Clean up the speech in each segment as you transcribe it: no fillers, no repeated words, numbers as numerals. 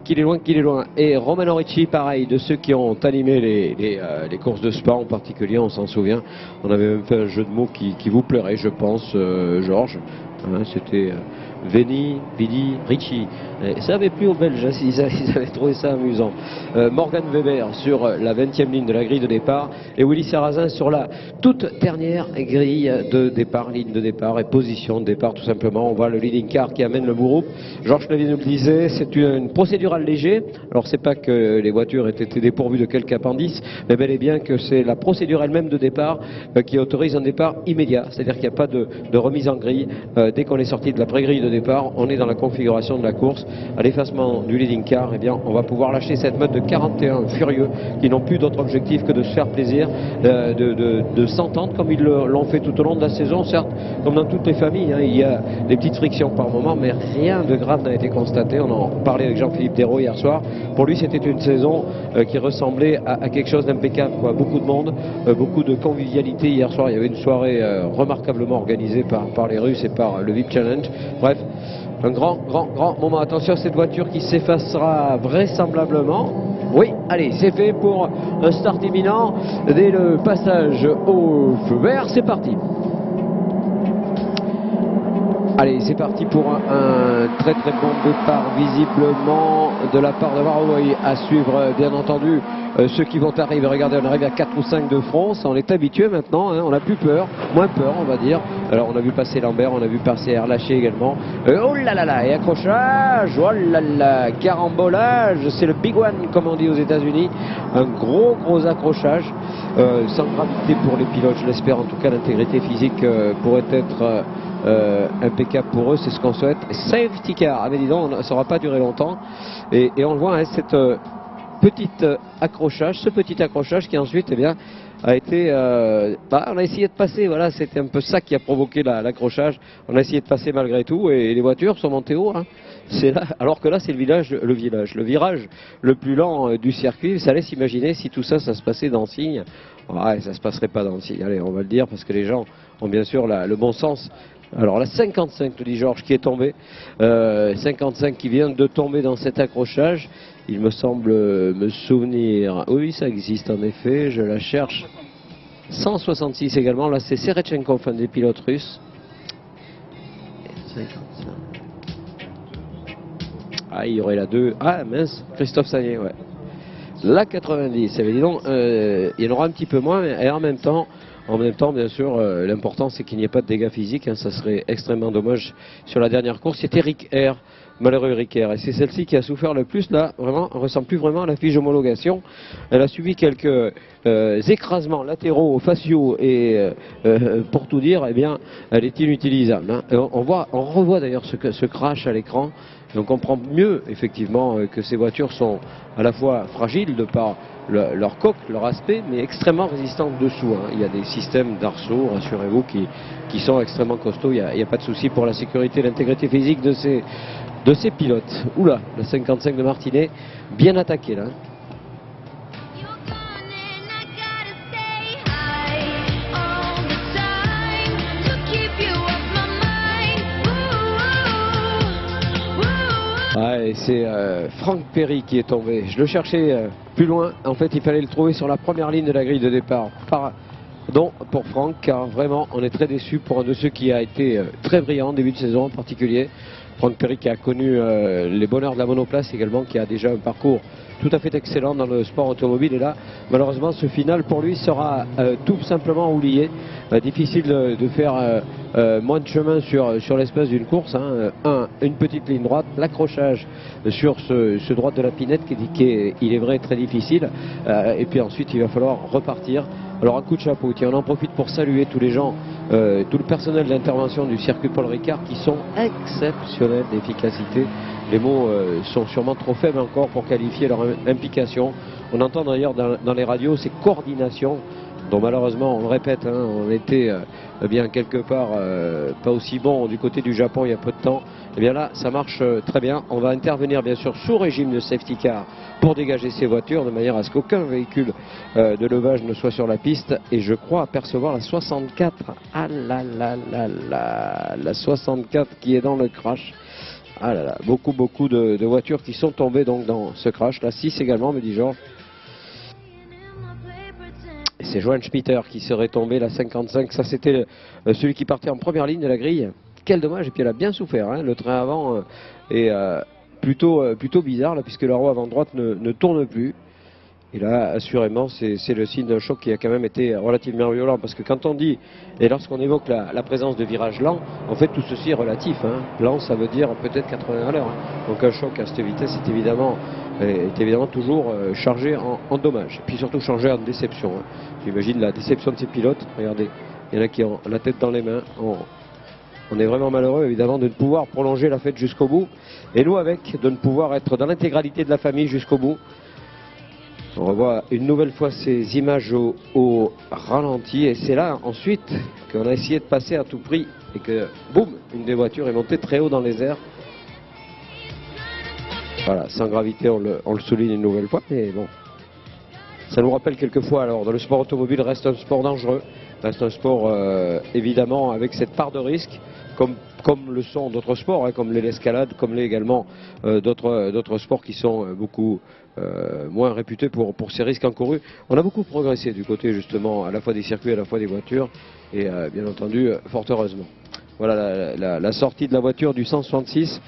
Qu'il est loin, qu'il est loin. Et Romano Ricci, pareil, de ceux qui ont animé les courses de Spa en particulier, on s'en souvient. On avait même fait un jeu de mots qui vous plairait, je pense, Georges. Hein, c'était Veni, Vidi, Ricci. Et ça avait plu aux Belges, hein, ils avaient trouvé ça amusant. Morgan Weber sur la 20e ligne de la grille de départ et Willy Sarrazin sur la toute dernière grille de départ, ligne de départ et position de départ tout simplement. On voit le leading car qui amène le Mouroup. Georges Clavier nous le disait, c'est une procédurale léger. Alors c'est pas que les voitures aient été dépourvues de quelques appendices, mais bel et bien que c'est la procédure elle-même de départ qui autorise un départ immédiat. C'est-à-dire qu'il n'y a pas de remise en grille. Dès qu'on est sorti de la pré-grille de départ, on est dans la configuration de la course. À l'effacement du leading car, eh bien, on va pouvoir lâcher cette meute de 41 furieux qui n'ont plus d'autre objectif que de se faire plaisir, de s'entendre comme ils l'ont fait tout au long de la saison. Certes, comme dans toutes les familles, hein, il y a des petites frictions par moment, mais rien de grave n'a été constaté. On en parlait avec Jean-Philippe Desraux hier soir. Pour lui, c'était une saison qui ressemblait à quelque chose d'impeccable. Beaucoup de monde, beaucoup de convivialité. Hier soir, il y avait une soirée remarquablement organisée par les Russes et par le VIP Challenge. Bref, un grand moment. Attention à cette voiture qui s'effacera vraisemblablement. Oui, allez, c'est fait pour un start imminent dès le passage au feu vert. C'est parti. Allez, c'est parti pour un très bon départ visiblement de la part de Varovoy. À suivre bien entendu ceux qui vont arriver. Regardez, on arrive à 4 ou 5 de France. On est habitué maintenant, hein, on n'a plus peur, moins peur on va dire. Alors on a vu passer Lambert, on a vu passer Erlaché également. Oh là là là, et accrochage, oh là là, carambolage, c'est le big one comme on dit aux États-Unis. Un gros accrochage, sans gravité pour les pilotes, je l'espère en tout cas. L'intégrité physique pourrait être impeccable pour eux, c'est ce qu'on souhaite. Safety car, ah mais dis donc, ça n'aura pas duré longtemps. Et on le voit, hein, cette ce petit accrochage qui ensuite eh bien, a été on a essayé de passer, voilà, c'était un peu ça qui a provoqué l'accrochage. On a essayé de passer malgré tout et les voitures sont montées haut, hein. C'est là, alors que là c'est le virage le plus lent du circuit. Ça laisse imaginer si tout ça se passait dans Signes. Ouais, ça se passerait pas dans Signes, allez, on va le dire parce que les gens ont bien sûr le bon sens. Alors la 55, te dit Georges, qui est tombé, 55 qui vient de tomber dans cet accrochage. Il me semble me souvenir, oui ça existe en effet, je la cherche. 166 également, là c'est Serechenkov, un des pilotes russes. 55. Ah, il y aurait la 2, ah mince, Christophe Sagné, ouais. La 90, ça veut dire donc, il y en aura un petit peu moins, et en même temps, bien sûr, l'important c'est qu'il n'y ait pas de dégâts physiques, hein, ça serait extrêmement dommage sur la dernière course. C'était Rick R, malheureux Rick R, et c'est celle-ci qui a souffert le plus, là, vraiment, on ne ressemble plus vraiment à la fiche d'homologation. Elle a subi quelques écrasements latéraux, faciaux, et pour tout dire, eh bien, elle est inutilisable. Hein. On revoit d'ailleurs ce crash à l'écran, et on comprend mieux, effectivement, que ces voitures sont à la fois fragiles de par leur coque, leur aspect, mais extrêmement résistantes dessous. Hein. Il y a des systèmes d'arceaux, rassurez-vous, qui sont extrêmement costauds. Il n'y a pas de souci pour la sécurité et l'intégrité physique de ces pilotes. Oula, la 55 de Martinet, bien attaquée là. Ouais, c'est Franck Perry qui est tombé. Je le cherchais plus loin. En fait, il fallait le trouver sur la première ligne de la grille de départ. Pardon pour Franck, car vraiment, on est très déçus pour un de ceux qui a été très brillant en début de saison en particulier. Franck Perry qui a connu les bonheurs de la monoplace également, qui a déjà un parcours tout à fait excellent dans le sport automobile. Et là, malheureusement, ce final pour lui sera tout simplement oublié. Difficile de faire moins de chemin sur l'espace d'une course. Hein. Une petite ligne droite, l'accrochage sur ce droit de la pinette qui il est vrai très difficile. Et puis ensuite, il va falloir repartir. Alors un coup de chapeau, tiens, on en profite pour saluer tous les gens, tout le personnel d'intervention du circuit Paul Ricard qui sont exceptionnels d'efficacité. Les mots sont sûrement trop faibles encore pour qualifier leur implication. On entend d'ailleurs dans les radios ces coordinations dont malheureusement, on le répète, hein, on était bien quelque part pas aussi bon du côté du Japon il y a peu de temps. Et bien là, ça marche très bien. On va intervenir bien sûr sous régime de safety car pour dégager ces voitures de manière à ce qu'aucun véhicule de levage ne soit sur la piste. Et je crois apercevoir la 64. Ah là là là là, la 64 qui est dans le crash. Ah là là, beaucoup de voitures qui sont tombées donc dans ce crash. La 6 également, me dit Georges. C'est Johan Schmitter qui serait tombé, la 55. Ça, c'était celui qui partait en première ligne de la grille. Quel dommage, et puis elle a bien souffert. Hein. Le train avant est plutôt bizarre, là, puisque la roue avant droite ne tourne plus. Et là, assurément, c'est le signe d'un choc qui a quand même été relativement violent. Parce que quand on dit, et lorsqu'on évoque la présence de virages lents, en fait, tout ceci est relatif. Hein. Lent, ça veut dire peut-être 80 à l'heure. Hein. Donc un choc à cette vitesse est évidemment toujours chargé en dommages. Et puis surtout chargé en déception. Hein. J'imagine la déception de ces pilotes. Regardez, il y en a qui ont la tête dans les mains. On est vraiment malheureux, évidemment, de ne pouvoir prolonger la fête jusqu'au bout. Et nous, avec, de ne pouvoir être dans l'intégralité de la famille jusqu'au bout. On revoit une nouvelle fois ces images au ralenti. Et c'est là, ensuite, qu'on a essayé de passer à tout prix. Et que, boum, une des voitures est montée très haut dans les airs. Voilà, sans gravité, on le souligne une nouvelle fois. Mais bon, ça nous rappelle quelquefois, alors, dans le sport automobile, reste un sport dangereux. Reste un sport, évidemment, avec cette part de risque. Comme le sont d'autres sports, hein, comme l'escalade, comme l'est également d'autres sports qui sont beaucoup moins réputés pour ces risques encourus. On a beaucoup progressé du côté justement à la fois des circuits, à la fois des voitures, et bien entendu, fort heureusement. Voilà la sortie de la voiture du 166.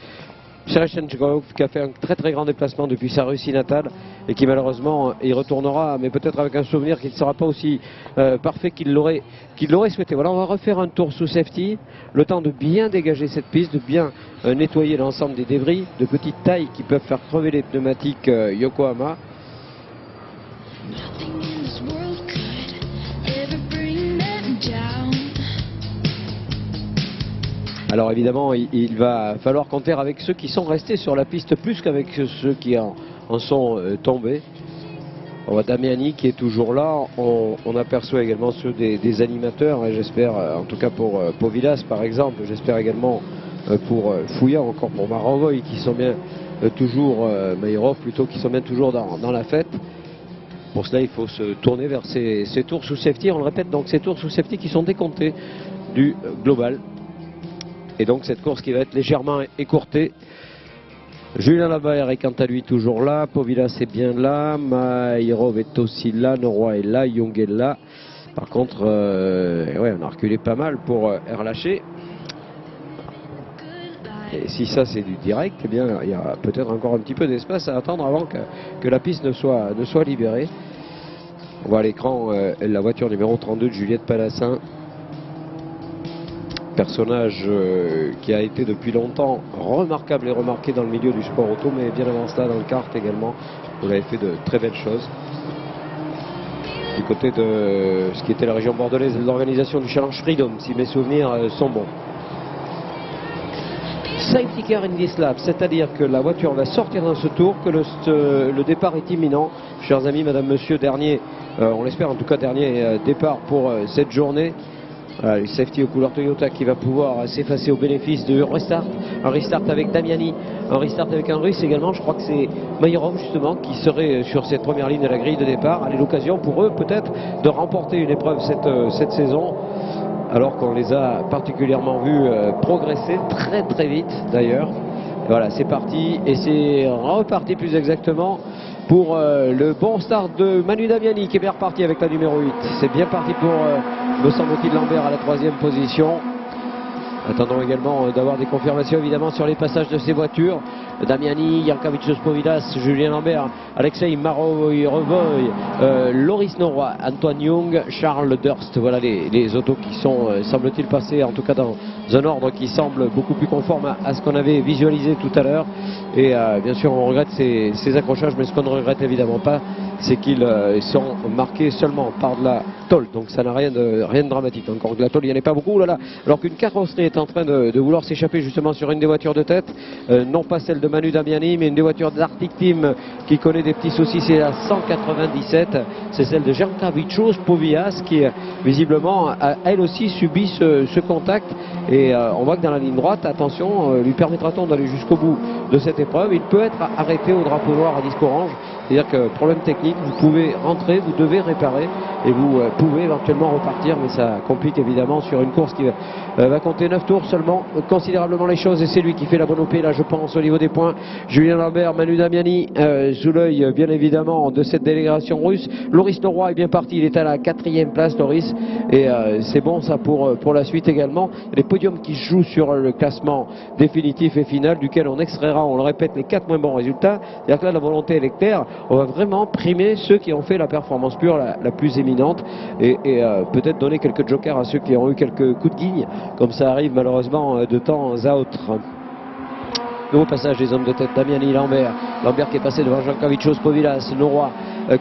Serechenko qui a fait un très grand déplacement depuis sa Russie natale et qui malheureusement y retournera, mais peut-être avec un souvenir qui ne sera pas aussi parfait qu'il l'aurait souhaité. Voilà, on va refaire un tour sous safety, le temps de bien dégager cette piste, de bien nettoyer l'ensemble des débris de petite taille qui peuvent faire crever les pneumatiques Yokohama. Alors évidemment, il va falloir compter avec ceux qui sont restés sur la piste plus qu'avec ceux qui en sont tombés. On voit Damiani qui est toujours là. On aperçoit également ceux des animateurs, et j'espère, en tout cas pour Povilas par exemple, j'espère également pour Fouillant, encore pour Marovoy, qui sont bien toujours, Maïrov plutôt, qui sont bien toujours dans la fête. Pour cela, il faut se tourner vers ces tours sous safety. On le répète, donc ces tours sous safety qui sont décomptés du global. Et donc cette course qui va être légèrement écourtée. Julien Labert est quant à lui toujours là, Povilas est bien là, Maïrov est aussi là, Noroy est là, Young est là. Par contre, ouais, on a reculé pas mal pour relâcher. Et si ça c'est du direct, eh bien il y a peut-être encore un petit peu d'espace à attendre avant que la piste ne soit libérée. On voit à l'écran la voiture numéro 32 de Juliette Palassin. Personnage qui a été depuis longtemps remarquable et remarqué dans le milieu du sport auto, mais bien avant cela dans le kart également, vous avez fait de très belles choses. Du côté de ce qui était la région bordelaise, l'organisation du Challenge Freedom, si mes souvenirs sont bons. Safety car in this lap, c'est-à-dire que la voiture va sortir dans ce tour, que le départ est imminent. Chers amis, madame, monsieur, dernier, on l'espère en tout cas, dernier départ pour cette journée. Voilà, le safety aux couleurs Toyota qui va pouvoir s'effacer au bénéfice de restart. Un restart avec Damiani, un restart avec un russe également. Je crois que c'est Maïrov justement qui serait sur cette première ligne de la grille de départ. Allez, l'occasion pour eux peut-être de remporter une épreuve cette saison, alors qu'on les a particulièrement vus progresser très vite d'ailleurs. Voilà, c'est parti, et c'est reparti plus exactement pour le bon start de Manu Damiani qui est bien reparti avec la numéro 8. C'est bien parti pour, me semble-t-il, Lambert à la 3e position. Attendons également d'avoir des confirmations évidemment sur les passages de ces voitures. Damiani, Jankovic Povilas, Julien Lambert, Alexei Marovoy, Loris Noroy, Antoine Young, Charles Durst. Voilà les autos qui sont, semble-t-il, passés en tout cas dans un ordre qui semble beaucoup plus conforme à ce qu'on avait visualisé tout à l'heure. Et bien sûr on regrette ces accrochages, mais ce qu'on ne regrette évidemment pas, c'est qu'ils sont marqués seulement par de la tôle. Donc ça n'a rien de dramatique. Encore que la tôle, il n'y en a pas beaucoup. Là, alors qu'une carrosserie est en train de vouloir s'échapper justement sur une des voitures de tête, non pas celle de Manu Damiani, mais une des voitures d'Arctic Team qui connaît des petits soucis. C'est la 197, c'est celle de Jankovic Povilas qui visiblement a elle aussi subi ce contact. Et on voit que dans la ligne droite, attention, lui permettra-t-on d'aller jusqu'au bout de cette épreuve? Il peut être arrêté au drapeau noir à disque orange. C'est-à-dire que problème technique, vous pouvez rentrer, vous devez réparer. et vous pouvez éventuellement repartir, mais ça complique évidemment sur une course qui va compter 9 tours seulement, considérablement les choses, et c'est lui qui fait la bonne OP là je pense au niveau des points. Julien Lambert, Manu Damiani sous l'œil bien évidemment de cette délégation russe. Loris Noroy est bien parti, il est à la 4e place Loris, et c'est bon ça pour la suite également. Les podiums qui jouent sur le classement définitif et final duquel on extraira, on le répète, les 4 moins bons résultats. C'est-à-dire que là la volonté elle est claire, on va vraiment primer ceux qui ont fait la performance pure la plus éminente, et peut-être donner quelques jokers à ceux qui ont eu quelques coups de guigne, comme ça arrive malheureusement de temps à autre. Nouveau passage des hommes de tête, Damiani, Lambert qui est passé devant Jankovic, Spovilas, Noroy,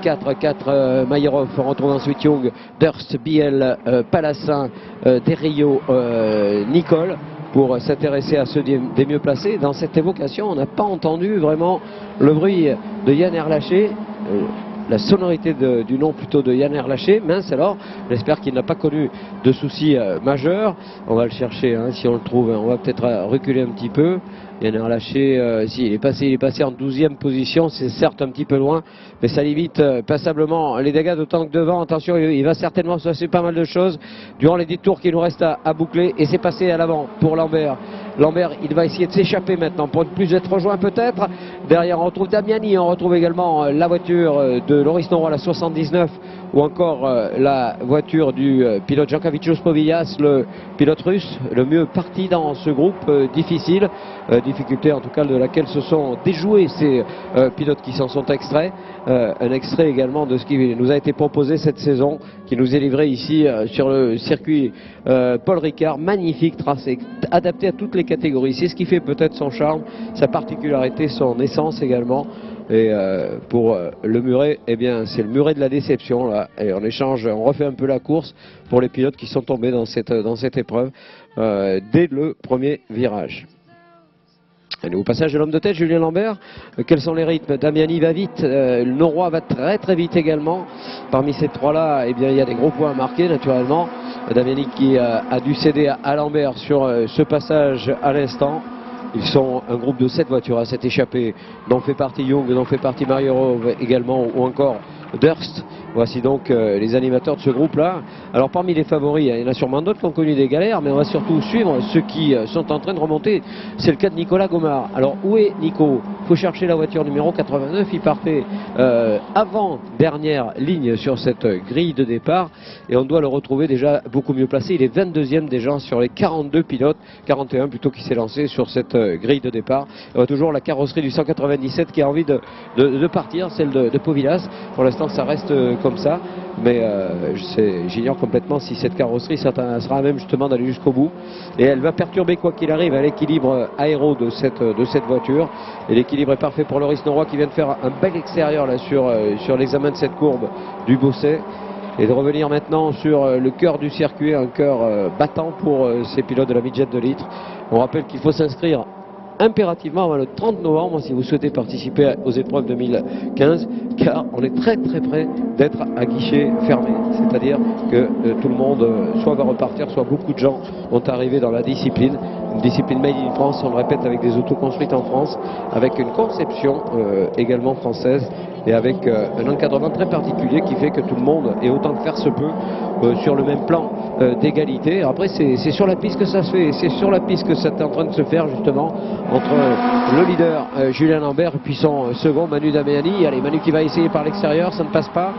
4 Maïrov, on retrouve ensuite Young, Durst, Biel, Palassin, Derrio, Nicole, pour s'intéresser à ceux des mieux placés. Dans cette évocation, on n'a pas entendu vraiment le bruit de Yann Erlaché, la sonorité du nom plutôt de Yann Erlaché. Mince alors, j'espère qu'il n'a pas connu de soucis majeurs. On va le chercher si on le trouve, on va peut-être reculer un petit peu. Yann Erlaché, si, il est passé en 12e position, c'est certes un petit peu loin, mais ça limite passablement les dégâts, d'autant que devant, attention, il va certainement se passer pas mal de choses durant les 10 tours qu'il nous reste à boucler, et c'est passé à l'avant pour Lambert. Lambert, il va essayer de s'échapper maintenant pour ne plus être rejoint peut-être. Derrière, on retrouve Damiani, on retrouve également la voiture de Loris Noroy, la 79, ou encore la voiture du pilote Jankovic Spovilas, le pilote russe, le mieux parti dans ce groupe difficile. Difficulté en tout cas de laquelle se sont déjoués ces pilotes qui s'en sont extraits. Un extrait également de ce qui nous a été proposé cette saison, qui nous est livré ici sur le circuit Paul Ricard. Magnifique tracé, adapté à toutes les catégories. C'est ce qui fait peut-être son charme, sa particularité, son essence également. Et pour le muret, eh bien c'est le muret de la déception là. Et en échange, on refait un peu la course pour les pilotes qui sont tombés dans cette épreuve dès le premier virage. Au passage de l'homme de tête, Julien Lambert. Quels sont les rythmes? Damiani va vite, Noroy va très très vite également. Parmi ces trois-là, eh bien, il y a des gros points à marquer naturellement. Damiani qui a dû céder à Lambert sur ce passage à l'instant. Ils sont un groupe de 7 voitures à s'être échappé, dont fait partie Young, dont fait partie Maïrov également, ou encore Durst. Voici donc les animateurs de ce groupe-là. Alors parmi les favoris, il y en a sûrement d'autres qui ont connu des galères, mais on va surtout suivre ceux qui sont en train de remonter. C'est le cas de Nicolas Gomard. Alors où est Nico? Il faut chercher la voiture numéro 89. Il partait avant dernière ligne sur cette grille de départ, et on doit le retrouver déjà beaucoup mieux placé. Il est 22e déjà sur les 42 pilotes, 41 plutôt, qui s'est lancé sur cette grille de départ. On a toujours la carrosserie du 197 qui a envie de partir, celle de Spovilas. Pour l'instant ça reste comme ça, mais j'ignore complètement si cette carrosserie sera même justement d'aller jusqu'au bout, et elle va perturber quoi qu'il arrive à l'équilibre aéro de cette voiture. Et l'équilibre est parfait pour Loris Noroy qui vient de faire un bel extérieur là sur l'examen de cette courbe du Beausset, et de revenir maintenant sur le cœur du circuit, un cœur battant pour ces pilotes de la midget de litre. On rappelle qu'il faut s'inscrire impérativement avant le 30 novembre si vous souhaitez participer aux épreuves 2015, car on est très très près d'être à guichet fermé, c'est-à-dire que tout le monde soit va repartir, soit beaucoup de gens vont arriver dans la discipline, une discipline made in France, on le répète, avec des autos construites en France, avec une conception également française, et avec un encadrement très particulier qui fait que tout le monde est autant que faire se peut sur le même plan d'égalité. Après c'est sur la piste que ça se fait, c'est sur la piste que ça est en train de se faire justement, entre le leader Julien Lambert et puis son second Manu Damiani. Allez, Manu qui va essayer par l'extérieur, ça ne passe pas,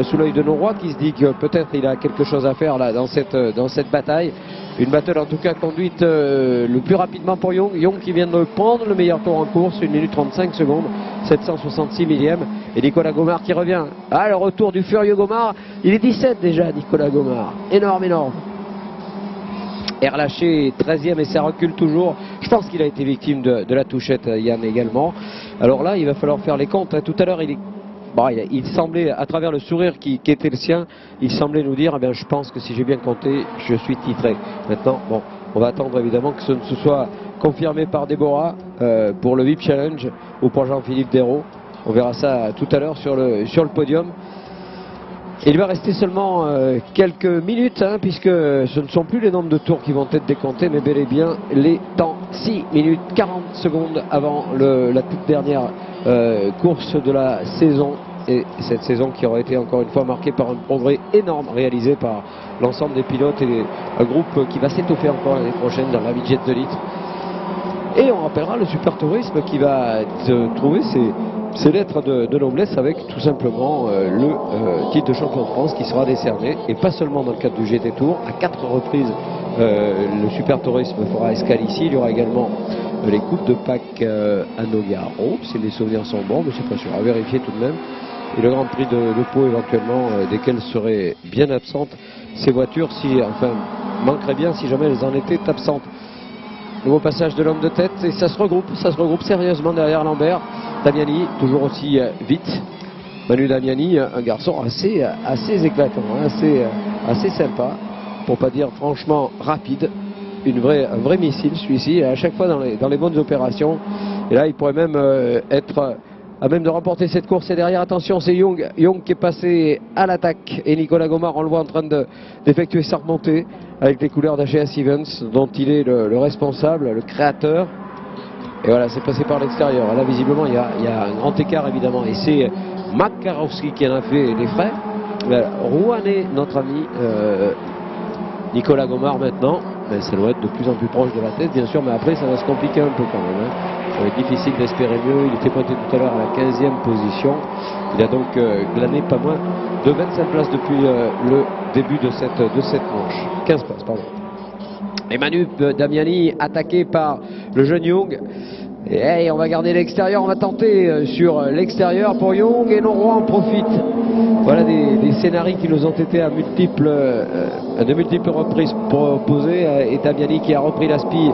sous l'œil de Noroy qui se dit que peut-être il a quelque chose à faire là dans cette bataille. Une bataille en tout cas conduite le plus rapidement pour Young. Young qui vient de prendre le meilleur tour en course, 1 minute 35 secondes, 766 millième. Et Nicolas Gomard qui revient. Ah, le retour du furieux Gomard. Il est 17 déjà, Nicolas Gomard. Énorme, énorme. Erlaché 13e et ça recule toujours. Je pense qu'il a été victime de la touchette, Yann également. Alors là, il va falloir faire les comptes. Tout à l'heure, il semblait, à travers le sourire qui était le sien, il semblait nous dire, eh bien, je pense que si j'ai bien compté, je suis titré. Maintenant, bon, on va attendre évidemment que ce ne soit confirmé par Déborah pour le VIP Challenge ou pour Jean-Philippe Dérault. On verra ça tout à l'heure sur le podium. Il va rester seulement quelques minutes, puisque ce ne sont plus les nombres de tours qui vont être décomptés, mais bel et bien les temps. 6 minutes 40 secondes avant la toute dernière course de la saison et cette saison qui aura été encore une fois marquée par un progrès énorme réalisé par l'ensemble des pilotes et un groupe qui va s'étoffer encore l'année prochaine dans la Jet de litre. Et on rappellera le Super Tourisme qui va trouver ses lettres de noblesse avec tout simplement le titre de champion de France qui sera décerné, et pas seulement dans le cadre du GT Tour. À 4 reprises le Super Tourisme fera escale ici. Il y aura également les coupes de Pâques à Nogaro, si les souvenirs sont bons, mais c'est pas sûr, à vérifier tout de même. Et le Grand Prix de Pau éventuellement, desquelles seraient bien absentes ces voitures, manqueraient bien si jamais elles en étaient absentes. Nouveau passage de l'homme de tête, et ça se regroupe sérieusement derrière Lambert. Damiani, toujours aussi vite. Manu Damiani, un garçon assez éclatant, assez sympa, pour pas dire franchement rapide. Un vrai missile celui-ci, à chaque fois dans les bonnes opérations. Et là, il pourrait même être à même de remporter cette course. Et derrière, attention, c'est Young qui est passé à l'attaque. Et Nicolas Gomard, on le voit en train d'effectuer sa remontée avec les couleurs d'AGA Stevens, dont il est le responsable, le créateur. Et voilà, c'est passé par l'extérieur. Là, visiblement, il y a un grand écart, évidemment. Et c'est Makarowski qui en a fait les frais. Rouanet, notre ami Nicolas Gomard maintenant. Ben, ça doit être de plus en plus proche de la tête, bien sûr, mais après, ça va se compliquer un peu quand même. Ça va être difficile d'espérer mieux. Il était pointé tout à l'heure à la 15e position. Il a donc glané pas moins de 25 places depuis le début de cette manche. 15 places, pardon. Et Manu Damiani attaqué par le jeune Young. Et on va garder l'extérieur, on va tenter sur l'extérieur pour Young, et Noroy en profite. Voilà des scénarios qui nous ont été à de multiples reprises proposés. Et Damiani qui a repris l'aspi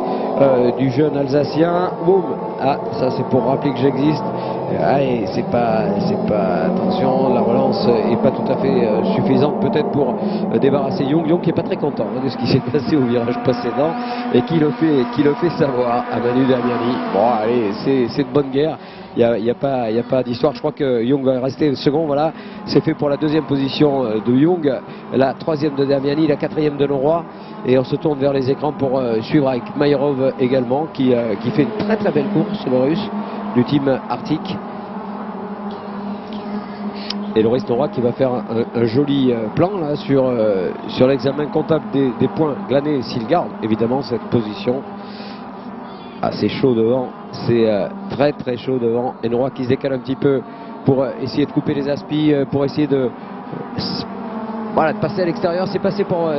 du jeune Alsacien. Boum. Ah, ça c'est pour rappeler que j'existe. Ah, et c'est pas, attention, la relance est pas tout à fait suffisante peut-être pour débarrasser Young qui est pas très content de ce qui s'est passé au virage précédent, et qui le fait savoir à Manu Damiani. Bon, allez, c'est de bonne guerre. Il n'y a pas d'histoire. Je crois que Young va rester second. Voilà, c'est fait pour la 2e position de Young, la 3e de Damiani, la 4e de Noroy. Et on se tourne vers les écrans pour suivre avec Maïrov également, qui fait une très très belle course, le russe du team Arctic. Et Loris Noroy qui va faire un joli plan là sur l'examen comptable des points glanés s'il garde évidemment cette position. Ah, c'est chaud devant, c'est très très chaud devant. Et Noroy qui se décale un petit peu pour essayer de couper les aspis, pour essayer de passer à l'extérieur. C'est passé pour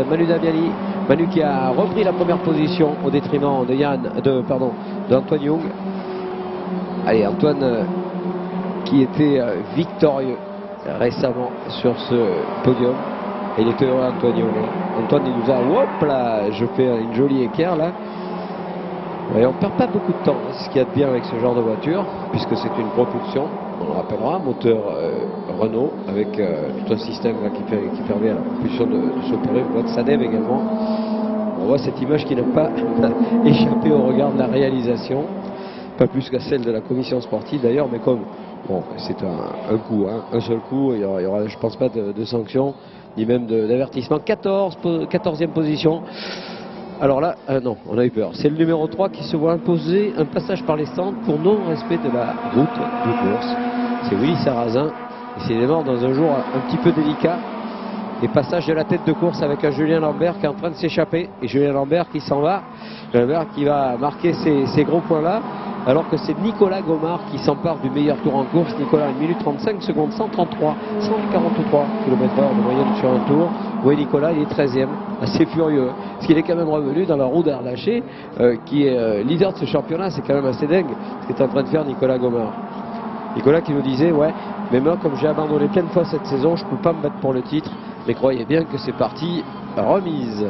Manu Damiani. Manu qui a repris la première position au détriment d'Antoine Young. Allez, Antoine qui était victorieux récemment sur ce podium. Et il était heureux, Antoine Young. Antoine, il nous a, hop là, je fais une jolie équerre là. Et on ne perd pas beaucoup de temps, c'est ce qu'il y a de bien avec ce genre de voiture, puisque c'est une propulsion, on le rappellera, moteur Renault, avec tout un système là, qui permet à la propulsion de s'opérer. On voit de Sadev également. On voit cette image qui n'a pas échappé au regard de la réalisation, pas plus qu'à celle de la commission sportive d'ailleurs, mais comme bon, c'est un coup, un seul coup, il y aura je pense pas de sanction, ni même d'avertissement. 14e position. Alors là, non, on a eu peur. C'est le numéro 3 qui se voit imposer un passage par les stands pour non-respect de la route de course. C'est Willy Sarrazin. Et c'est mort dans un jour un petit peu délicat. Et passage de la tête de course avec un Julien Lambert qui est en train de s'échapper. Et Julien Lambert qui s'en va. Lambert qui va marquer ces gros points-là. Alors que c'est Nicolas Gomard qui s'empare du meilleur tour en course. Nicolas, 1 minute 35 secondes, 143 km/h de moyenne sur un tour. Oui, Nicolas, il est 13e, assez furieux. Parce qu'il est quand même revenu dans la roue d'Arlaché, qui est leader de ce championnat. C'est quand même assez dingue ce qu'est en train de faire Nicolas Gomard. Nicolas qui nous disait, ouais, mais moi, comme j'ai abandonné plein de fois cette saison, je ne peux pas me battre pour le titre. Mais croyez bien que c'est parti, remise.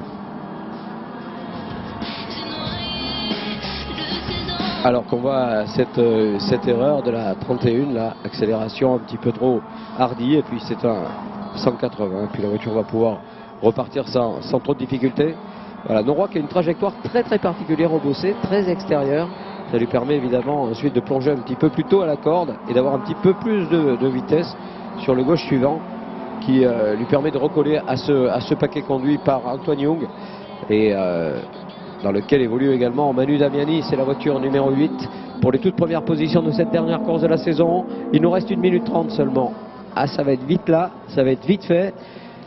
Alors qu'on voit cette erreur de la 31, là, accélération un petit peu trop hardie, et puis c'est un 180, puis la voiture va pouvoir repartir sans trop de difficultés. Voilà, Noroy qui a une trajectoire très très particulière au bossé, très extérieure. Ça lui permet évidemment ensuite de plonger un petit peu plus tôt à la corde et d'avoir un petit peu plus de vitesse sur le gauche suivant, qui lui permet de recoller à ce paquet conduit par Antoine Young, et dans lequel évolue également Manu Damiani. C'est la voiture numéro 8 pour les toutes premières positions de cette dernière course de la saison. Il nous reste 1 minute 30 seulement. Ah, ça va être vite là, ça va être vite fait.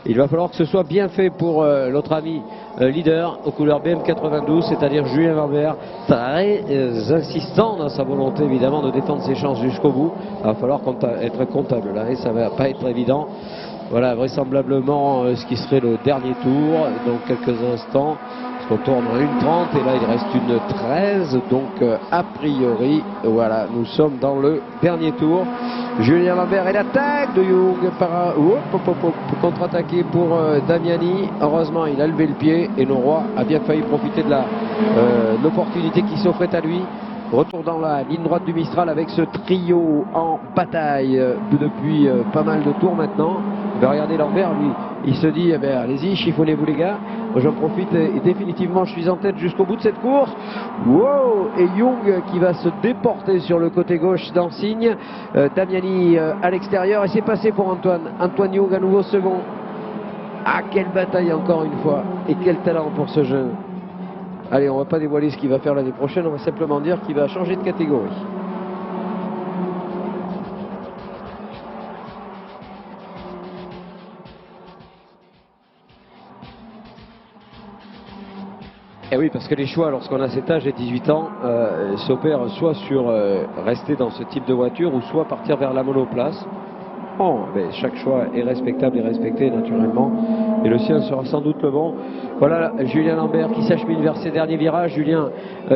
Il va falloir que ce soit bien fait pour notre ami leader aux couleurs BM92, c'est-à-dire Julien Lambert, très insistant dans sa volonté évidemment de défendre ses chances jusqu'au bout. Il va falloir être comptable là et ça va pas être évident. Voilà vraisemblablement ce qui serait le dernier tour dans quelques instants. On tourne en 1:30 et là il reste une 13, donc a priori voilà, nous sommes dans le dernier tour. Julien Lambert et l'attaque de Young contre-attaqué pour Damiani. Heureusement il a levé le pied et Noroy a bien failli profiter de l'opportunité qui s'offrait à lui. Retour dans la ligne droite du Mistral avec ce trio en bataille depuis pas mal de tours maintenant. Regardez Lambert, lui, il se dit, eh ben, allez-y, chiffonnez-vous les gars. J'en profite et définitivement je suis en tête jusqu'au bout de cette course. Wow! Et Young qui va se déporter sur le côté gauche d'Ansigne. Damiani à l'extérieur et c'est passé pour Antoine. Antoine Young à nouveau second. Ah, quelle bataille encore une fois. Et quel talent pour ce jeune. Allez, on va pas dévoiler ce qu'il va faire l'année prochaine, on va simplement dire qu'il va changer de catégorie. Et oui, parce que les choix, lorsqu'on a cet âge et 18 ans, s'opèrent soit sur rester dans ce type de voiture ou soit partir vers la monoplace. Oh, mais chaque choix est respectable et respecté naturellement. Et le sien sera sans doute le bon. Voilà Julien Lambert qui s'achemine vers ses derniers virages. Julien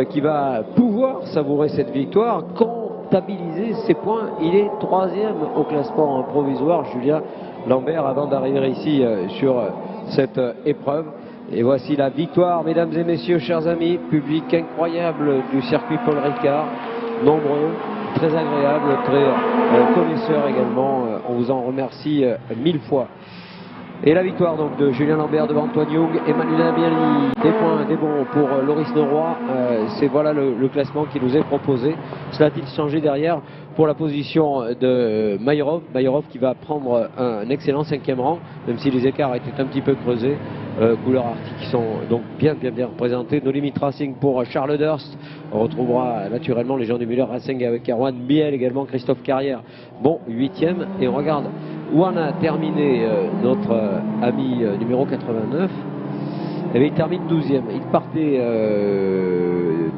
qui va pouvoir savourer cette victoire, comptabiliser ses points. Il est 3e au classement provisoire, Julien Lambert, avant d'arriver ici sur cette épreuve. Et voici la victoire, mesdames et messieurs, chers amis, public incroyable du circuit Paul Ricard, nombreux, très agréable, très connaisseurs également. On vous en remercie 1000 fois. Et la victoire donc de Julien Lambert devant Antoine Young et Manu Damiani. Des points, des bons pour Loris Noroy. C'est voilà le classement qui nous est proposé. Cela a-t-il changé derrière pour la position de Mayorov. Mayorov qui va prendre un excellent 5e rang, même si les écarts étaient un petit peu creusés. Couleurs arctiques qui sont donc bien représentés. No Limit Racing pour Charles Durst. On retrouvera naturellement les gens du Müller Racing avec Erwan Biel également, Christophe Carrière. Bon, 8e. Et on regarde où on a terminé notre ami numéro 89. Et bien, il termine 12e. Il partait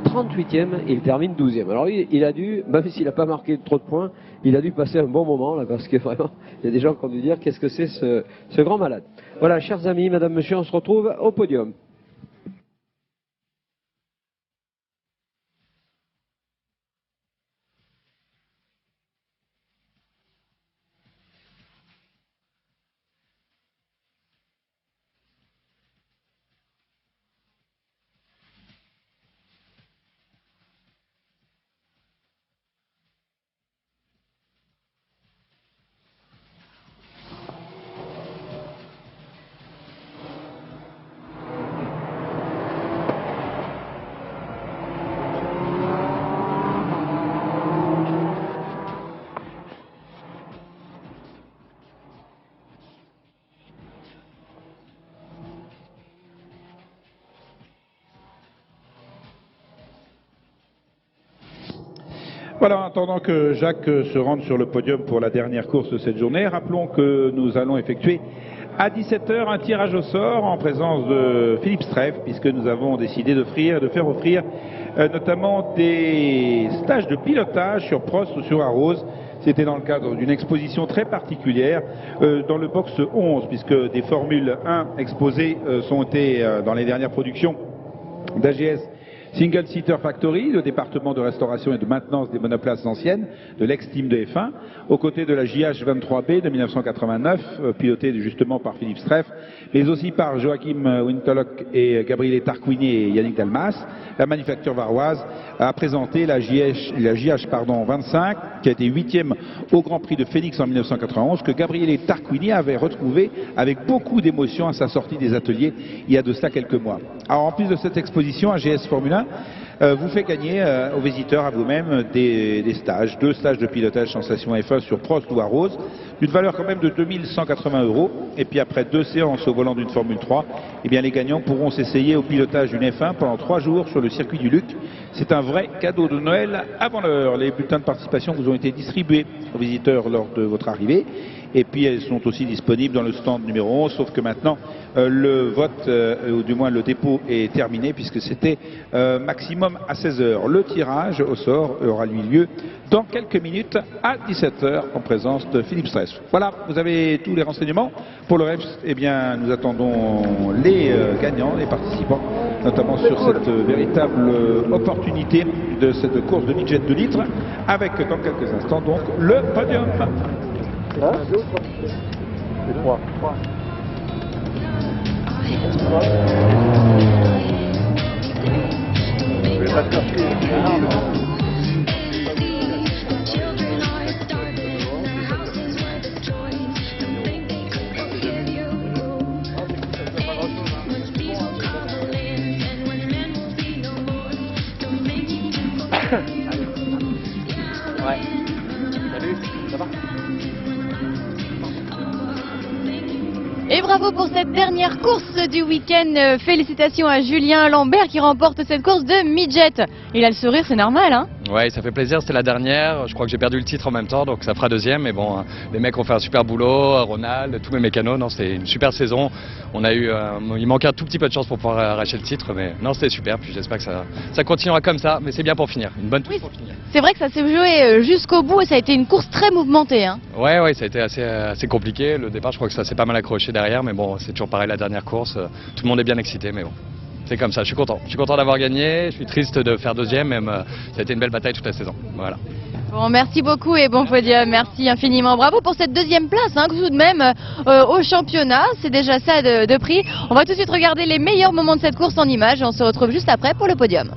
38e et il termine 12e. Alors il a dû, même s'il n'a pas marqué trop de points, il a dû passer un bon moment là, parce que vraiment, il y a des gens qui ont dû dire qu'est-ce que c'est ce grand malade. Voilà, chers amis, madame, monsieur, on se retrouve au podium. Voilà, en attendant que Jacques se rende sur le podium pour la dernière course de cette journée, rappelons que nous allons effectuer à 17h un tirage au sort en présence de Philippe Streff, puisque nous avons décidé de faire offrir notamment des stages de pilotage sur Prost ou sur Arose. C'était dans le cadre d'une exposition très particulière dans le box 11, puisque des Formule 1 exposées sont été dans les dernières productions d'AGS Single Seater Factory, le département de restauration et de maintenance des monoplaces anciennes de l'ex-team de F1, aux côtés de la JH23B de 1989, pilotée justement par Philippe Streff, mais aussi par Joachim Winterlock et Gabriele Tarquini et Yannick Dalmas. La manufacture varoise a présenté la JH 25, qui a été 8e au Grand Prix de Phoenix en 1991, que Gabriele Tarquini avait retrouvé avec beaucoup d'émotion à sa sortie des ateliers il y a de cela quelques mois. Alors en plus de cette exposition AGS Formule 1, vous fait gagner aux visiteurs, à vous-même, des stages, 2 stages de pilotage Sensation F1 sur Prost ou Arose, d'une valeur quand même de 2180 €. Et puis après 2 séances au volant d'une Formule 3, eh bien les gagnants pourront s'essayer au pilotage d'une F1 pendant 3 jours sur le circuit du Luc. C'est un vrai cadeau de Noël avant l'heure. Les bulletins de participation vous ont été distribués aux visiteurs lors de votre arrivée. Et puis elles sont aussi disponibles dans le stand numéro 11, sauf que maintenant le vote, ou du moins le dépôt est terminé, puisque c'était maximum à 16 h. Le tirage au sort aura lieu dans quelques minutes à 17 h en présence de Philippe Stress. Voilà, vous avez tous les renseignements. Pour le reste, eh bien, nous attendons les gagnants, les participants, notamment sur cette véritable opportunité de cette course de midget 2 litres, avec dans quelques instants donc le podium. Hein? C'est 3. Je vais pas te chercher. Ouais. Salut, ça va? Et bravo pour cette dernière course du week-end. Félicitations à Julien Lambert qui remporte cette course de midget. Il a le sourire, c'est normal, hein? Ouais, ça fait plaisir, c'était la dernière. Je crois que j'ai perdu le titre en même temps, donc ça fera deuxième. Mais bon, les mecs ont fait un super boulot, Ronald, tous mes mécanos. Non, c'était une super saison. On a eu, il manquait un tout petit peu de chance pour pouvoir arracher le titre, mais non, c'était super. Puis j'espère que ça continuera comme ça, mais c'est bien pour finir. Une bonne course pour finir. C'est vrai que ça s'est joué jusqu'au bout et ça a été une course très mouvementée, hein? Ouais, ça a été assez compliqué. Le départ, je crois que ça s'est pas mal accroché derrière, mais bon, c'est toujours pareil la dernière course. Tout le monde est bien excité, mais bon. C'est comme ça, je suis content. Je suis content d'avoir gagné, je suis triste de faire deuxième, même ça a été une belle bataille toute la saison. Voilà. Bon, merci beaucoup et bon podium, merci infiniment. Bravo pour cette deuxième place, hein, tout de même au championnat, c'est déjà ça de prix. On va tout de suite regarder les meilleurs moments de cette course en images et on se retrouve juste après pour le podium.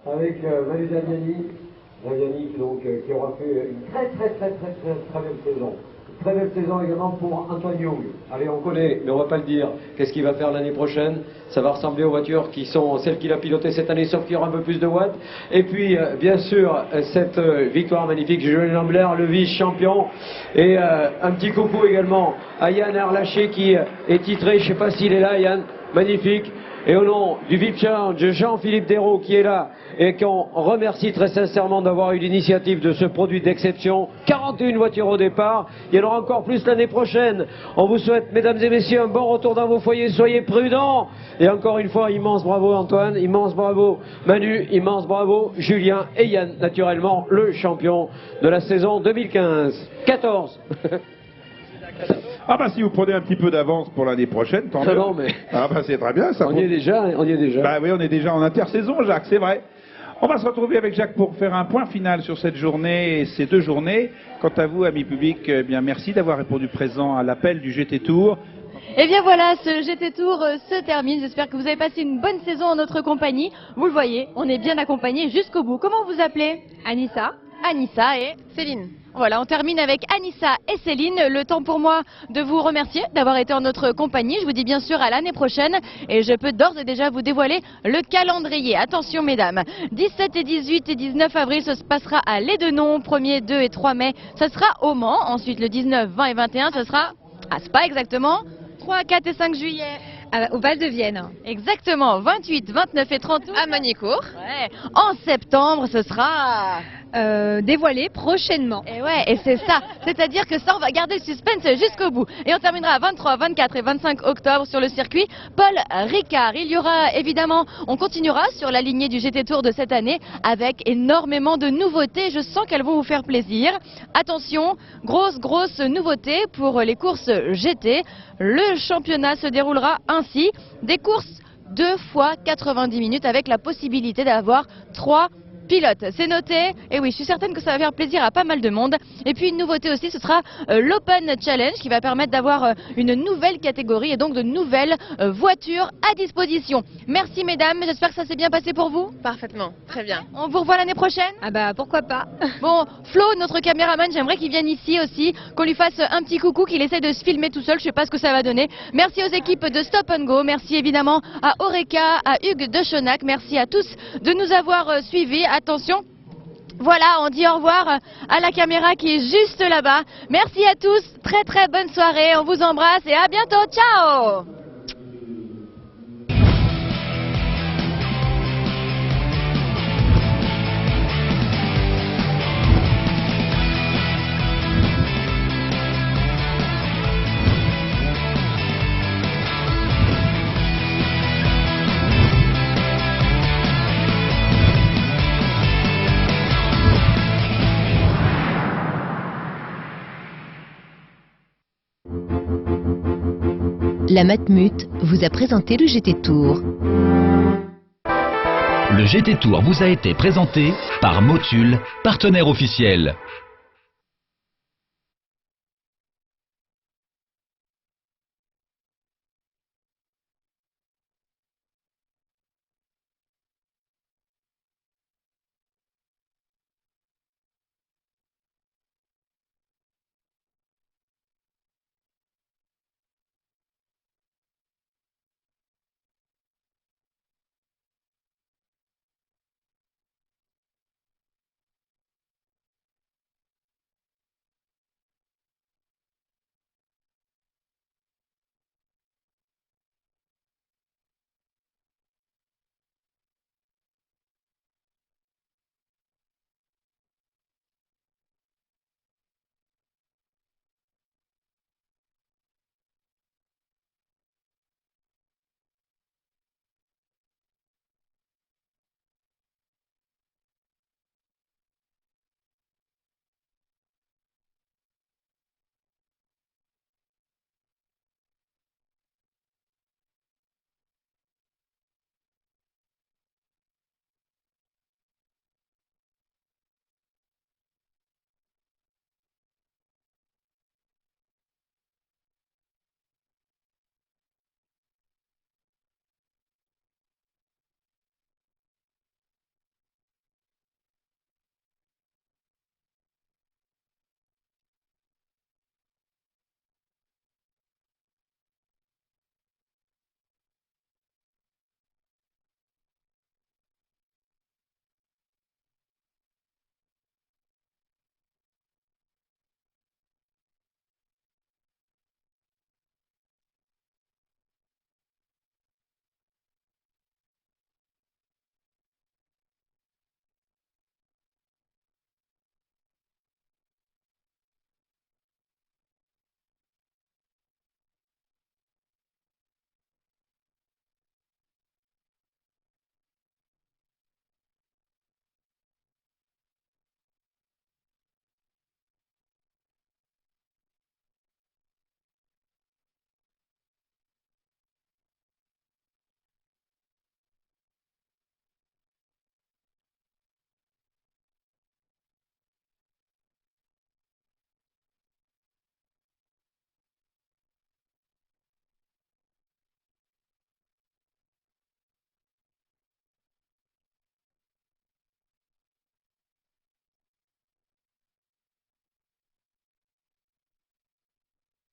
Avec Manu Damiani donc, qui aura fait une très belle saison. Une très belle saison également pour Antoine Young. Allez, on connaît, mais on va pas le dire. Qu'est-ce qu'il va faire l'année prochaine? Ça va ressembler aux voitures qui sont celles qu'il a pilotées cette année, sauf qu'il y aura un peu plus de watts. Et puis, bien sûr, cette victoire magnifique, Julien Lambert, le vice-champion. Et un petit coucou également à Yann Erlaché qui est titré, je sais pas s'il est là, Yann. magnifique. Et au nom du VIP Challenge, Jean-Philippe Dérault qui est là et qu'on remercie très sincèrement d'avoir eu l'initiative de ce produit d'exception. 41 voitures au départ, il y en aura encore plus l'année prochaine. On vous souhaite, mesdames et messieurs, un bon retour dans vos foyers, soyez prudents. Et encore une fois, immense bravo Antoine, immense bravo Manu, immense bravo Julien et Yann, naturellement le champion de la saison 2015-14. Ah bah si vous prenez un petit peu d'avance pour l'année prochaine, tant mieux. Non, mais Ah bah c'est très bien ça. on y est déjà, on y est déjà. Bah oui, on est déjà en intersaison, Jacques, c'est vrai. On va se retrouver avec Jacques pour faire un point final sur cette journée et ces deux journées. Quant à vous, amis publics, eh bien merci d'avoir répondu présent à l'appel du GT Tour. Et bien voilà, ce GT Tour se termine. J'espère que vous avez passé une bonne saison en notre compagnie. Vous le voyez, on est bien accompagnés jusqu'au bout. Comment vous appelez? Anissa. Anissa et Céline. voilà, on termine avec Anissa et Céline. Le temps pour moi de vous remercier d'avoir été en notre compagnie. Je vous dis bien sûr à l'année prochaine et je peux d'ores et déjà vous dévoiler le calendrier. Attention mesdames, 17 et 18 et 19 avril, ça se passera à Lédenon. 1er, 2 et 3 mai, ça sera au Mans. Ensuite le 19, 20 et 21, ça sera à Spa exactement. 3, 4 et 5 juillet. Au Val de Vienne. Exactement, 28, 29 et 30 août. À Magny-Cours. Ouais. En septembre, ce sera... Dévoilé prochainement. Et ouais, et c'est ça. C'est-à-dire que ça, on va garder le suspense jusqu'au bout. Et on terminera à 23, 24 et 25 octobre sur le circuit Paul Ricard. Il y aura évidemment, on continuera sur la lignée du GT Tour de cette année avec énormément de nouveautés. Je sens qu'elles vont vous faire plaisir. Attention, grosse nouveauté pour les courses GT. Le championnat se déroulera ainsi. Des courses 2 fois 90 minutes avec la possibilité d'avoir 3 pilote, c'est noté. Et oui, je suis certaine que ça va faire plaisir à pas mal de monde. Et puis une nouveauté aussi, ce sera l'Open Challenge qui va permettre d'avoir une nouvelle catégorie et donc de nouvelles voitures à disposition. Merci mesdames, j'espère que ça s'est bien passé pour vous. Parfaitement, très bien. On vous revoit l'année prochaine. Ah bah pourquoi pas. Bon, Flo, notre caméraman, j'aimerais qu'il vienne ici aussi, qu'on lui fasse un petit coucou, qu'il essaie de se filmer tout seul, je sais pas ce que ça va donner. Merci aux équipes de Stop and Go, merci évidemment à Oreca, à Hugues de Chonac, merci à tous de nous avoir suivis. Attention, voilà, on dit au revoir à la caméra qui est juste là-bas. Merci à tous, très bonne soirée, on vous embrasse et à bientôt, ciao! La Matmut vous a présenté le GT Tour. Le GT Tour vous a été présenté par Motul, partenaire officiel.